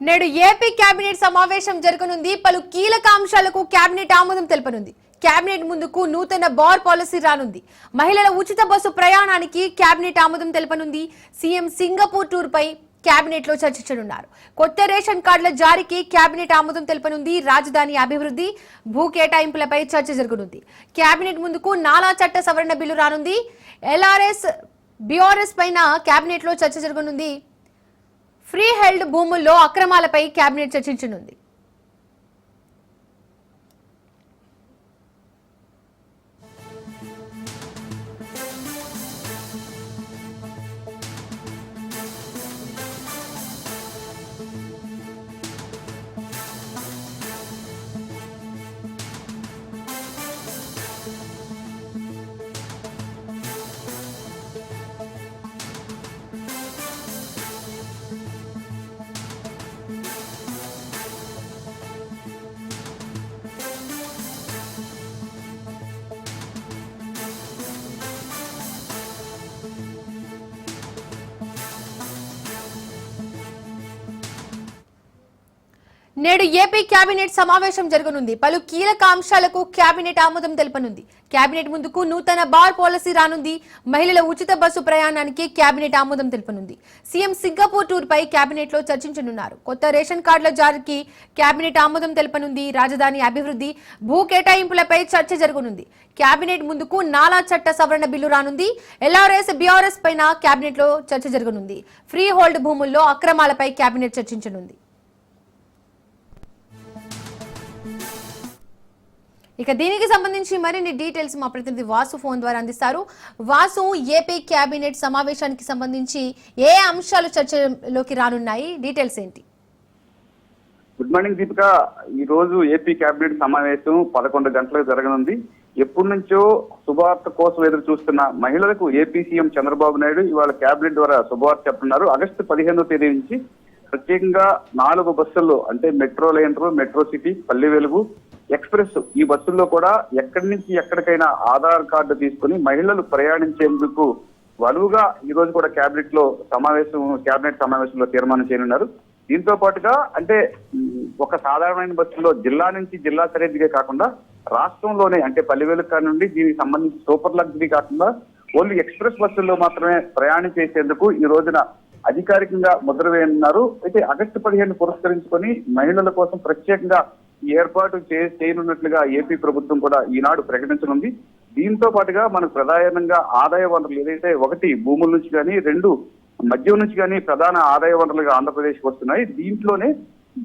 నేడు AP cabinet సమావేశం జరగనుంది. పలు కీలక అంశాలకు కేబినెట్ ఆమోదం తెలపనుంది. కేబినెట్ ముందుకు నూతన బార్ పాలసీ రానుంది. మహిళల ఉచిత బస్సు ప్రయాణానికి కేబినెట్ ఆమోదం తెలపనుంది. సీఎం సింగపూర్ టూర్ పై కేబినెట్ లో చర్చించనున్నారు. కొత్త రేషన్ కార్డుల జారీకి కేబినెట్ ఆమోదం తెలపనుంది. రాజధాని అభివృద్ధి, భూ కేటాయింపులపై చర్చ జరగనుంది. కేబినెట్ ముందుకు నాలా చట్ట సవరణ బిల్లు రానుంది. ఎల్ఆర్ఎస్, బీఆర్ఎస్ పైన కేబినెట్ లో చర్చ జరగనుంది. ఫ్రీ హెల్డ్ భూముల్లో అక్రమాలపై కేబినెట్ చర్చించనుంది. నేడు ఏపీ కేబినెట్ సమావేశం జరగనుంది. పలు కీలక అంశాలకు కేబినెట్ ఆమోదం తెలపనుంది. కేబినెట్ ముందుకు నూతన బార్ పాలసీ రానుంది. మహిళల ఉచిత బస్సు ప్రయాణానికి కేబినెట్ ఆమోదం తెలపనుంది. సీఎం సింగపూర్ టూర్ పై కేబినెట్ లో చర్చించనున్నారు. కొత్త రేషన్ కార్డుల జారీకి కేబినెట్ ఆమోదం తెలపనుంది. రాజధాని అభివృద్ధి, భూ కేటాయింపులపై చర్చ జరగనుంది. కేబినెట్ ముందుకు నాలా చట్ట సవరణ బిల్లు రానుంది. ఎల్ఆర్ఎస్, బీఆర్ఎస్ పైన కేబినెట్ లో చర్చ జరగనుంది. ఫ్రీ హోల్డ్ భూముల్లో అక్రమాలపై కేబినెట్ చర్చించనుంది. ఇక దీనికి సంబంధించి మరిన్ని డీటెయిల్స్ మా ప్రతినిధి వాసు ఫోన్ ద్వారా అందిస్తారు. వాసు, ఏపీ కేబినెట్ సమావేశానికి సంబంధించి ఏ అంశాలు చర్చలోకి రానున్నాయి, డీటెయిల్స్ ఏంటి? Good morning Deepika. ఈ రోజు ఏపీ కేబినెట్ సమావేశం 11 గంటలకు జరగనుంది. ఎప్పటి నుంచో శుభవార్త కోసం ఎదురు చూస్తున్న మహిళలకు ఏపీ సీఎం చంద్రబాబు నాయుడు ఇవాళ కేబినెట్ ద్వారా శుభవార్త చెప్తున్నారు. ఆగస్టు 15వ తేదీ నుంచి ప్రత్యేకంగా 4 బస్సుల్లో, అంటే metro liner, metro city, Palle Velugu, express, ఈ బస్సుల్లో కూడా ఎక్కడి నుంచి ఎక్కడికైనా ఆధార్ కార్డు తీసుకుని మహిళలు ప్రయాణించేందుకు వలువుగా ఈ రోజు కూడా కేబినెట్ సమావేశంలో తీర్మానం చేయనున్నారు. దీంతో పాటుగా అంటే ఒక సాధారణమైన బస్సులో జిల్లా నుంచి జిల్లా సరిహద్దుగా కాకుండా రాష్ట్రంలోనే, అంటే పల్లెవేలు కాడ నుండి దీనికి సంబంధించి సూపర్ లగ్జరీ కాకుండా ఓన్లీ ఎక్స్ప్రెస్ బస్సుల్లో మాత్రమే ప్రయాణం చేసేందుకు ఈ రోజున అధికారికంగా ముద్ర వేయనున్నారు. అయితే ఆగస్టు 15 పురస్కరించుకొని మహిళల కోసం ప్రత్యేకంగా ఏర్పాటు చేయనున్నట్లుగా ఏపీ ప్రభుత్వం కూడా ఈనాడు ప్రకటించనుంది. దీంతో పాటుగా మనకు ప్రధానంగా ఆదాయ వనరులు ఏదైతే, 1 భూముల నుంచి కానీ, 2 మద్యం నుంచి కానీ ప్రధాన ఆదాయ వనరులుగా ఆంధ్రప్రదేశ్కి వస్తున్నాయి. దీంట్లోనే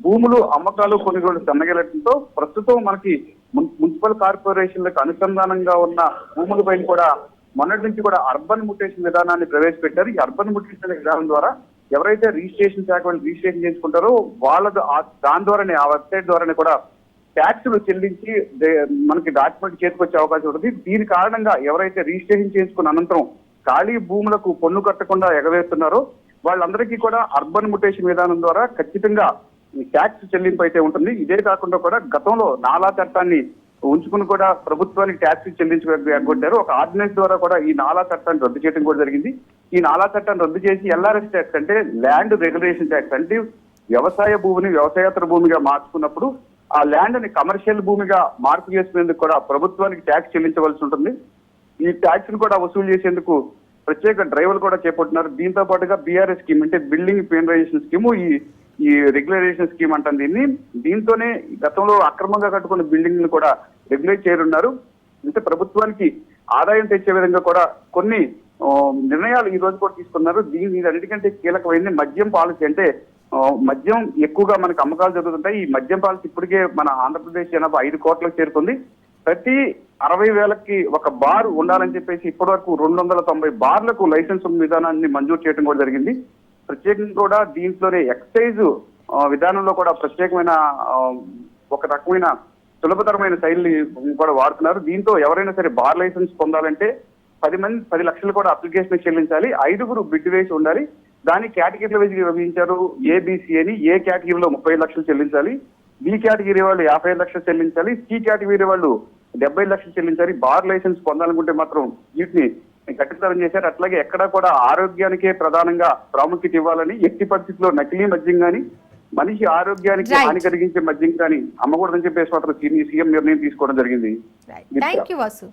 భూములు అమ్మకాలు కొనుగోలు సన్నగిలటంతో ప్రస్తుతం మనకి మున్సిపల్ కార్పొరేషన్లకు అనుసంధానంగా ఉన్న భూములపైన కూడా మొన్నటి నుంచి కూడా అర్బన్ మ్యుటేషన్ విధానాన్ని ప్రవేశపెట్టారు. ఈ అర్బన్ మ్యుటేషన్ విధానం ద్వారా ఎవరైతే రిజిస్ట్రేషన్ శాఖ వాళ్ళు రిజిస్ట్రేషన్ చేసుకుంటారో వాళ్ళ దాని ద్వారానే, ఆ వెబ్సైట్ ద్వారానే కూడా ట్యాక్సులు చెల్లించి మనకి డాక్యుమెంట్ చేతికి వచ్చే అవకాశం ఉంటుంది. దీని కారణంగా ఎవరైతే రిజిస్ట్రేషన్ చేసుకున్న అనంతరం ఖాళీ భూములకు పన్ను కట్టకుండా ఎగవేస్తున్నారో వాళ్ళందరికీ కూడా అర్బన్ మ్యుటేషన్ విధానం ద్వారా ఖచ్చితంగా ట్యాక్స్ చెల్లింపు అయితే ఉంటుంది. ఇదే కాకుండా కూడా గతంలో నాలా చట్టాన్ని ఉంచుకుని కూడా ప్రభుత్వానికి ట్యాక్స్ చెల్లించగొట్టారు. ఒక ఆర్డినెన్స్ ద్వారా కూడా ఈ నాలా చట్టాన్ని రద్దు చేయడం కూడా జరిగింది. ఈ నాలా చట్టాన్ని రద్దు చేసి ఎల్ఆర్ఎస్ ట్యాక్స్, అంటే ల్యాండ్ రెగ్యులేషన్ ట్యాక్స్, అంటే వ్యవసాయ భూమిని వ్యవసాయేతర భూమిగా మార్చుకున్నప్పుడు ఆ ల్యాండ్ ని కమర్షియల్ భూమిగా మార్పు చేసుకునేందుకు కూడా ప్రభుత్వానికి ట్యాక్స్ చెల్లించవలసి ఉంటుంది. ఈ ట్యాక్స్ ను కూడా వసూలు చేసేందుకు ప్రత్యేక డ్రైవ్లు కూడా చేపడుతున్నారు. దీంతో పాటుగా బీఆర్ఎస్ స్కీమ్, అంటే బిల్డింగ్ పెనరైజేషన్ స్కీము, ఈ రెగ్యులరైజేషన్ స్కీమ్ అంటాం దీన్ని. దీంతోనే గతంలో అక్రమంగా కట్టుకున్న బిల్డింగ్ కూడా రెగ్యులేట్ చేయనున్నారు. అంటే ప్రభుత్వానికి ఆదాయం తెచ్చే విధంగా కూడా కొన్ని నిర్ణయాలు ఈ రోజు కూడా తీసుకున్నారు. అన్నిటికంటే కీలకమైంది మద్యం పాలసీ. అంటే మద్యం ఎక్కువగా మనకు అమ్మకాలు జరుగుతుంటాయి. ఈ మద్యం పాలసీ ఇప్పటికే మన ఆంధ్రప్రదేశ్ జనాభా 5 కోట్లకు చేరుకుంది. ప్రతి 60,000కి ఒక బార్ ఉండాలని చెప్పేసి ఇప్పటి వరకు 290 బార్లకు లైసెన్స్ విధానాన్ని మంజూరు చేయడం కూడా జరిగింది. ప్రత్యేకంగా కూడా దీంట్లోనే ఎక్సైజ్ విధానంలో కూడా ప్రత్యేకమైన ఒక రకమైన సులభతరమైన శైలిని కూడా వాడుతున్నారు. దీంతో ఎవరైనా సరే బార్ లైసెన్స్ పొందాలంటే 10 లక్షలు కూడా అప్లికేషన్ చెల్లించాలి. 5 బిడ్ వేసి ఉండాలి. దాని కేటగిరీల వైజ్ విభజించారు. ఏబిసి అని. ఏ కేటగిరీలో 30 లక్షలు చెల్లించాలి, బి కేటగిరీ వాళ్ళు 55 లక్షలు చెల్లించాలి, సి కేటగిరీ వాళ్ళు 70 లక్షలు చెల్లించాలి. బార్ లైసెన్స్ పొందాలనుకుంటే మాత్రం వీటిని కఠినతరం చేశారు. అట్లాగే ఎక్కడా కూడా ఆరోగ్యానికే ప్రధానంగా ప్రాముఖ్యత ఇవ్వాలని, ఎట్టి పరిస్థితుల్లో నకిలీ మద్యం కానీ మనిషి ఆరోగ్యానికి Right. హాని కలిగించే మద్యం కానీ అమ్మకూడదని చెప్పేసి మాత్రం సీఎం నిర్ణయం తీసుకోవడం జరిగింది. Thank you Vasu.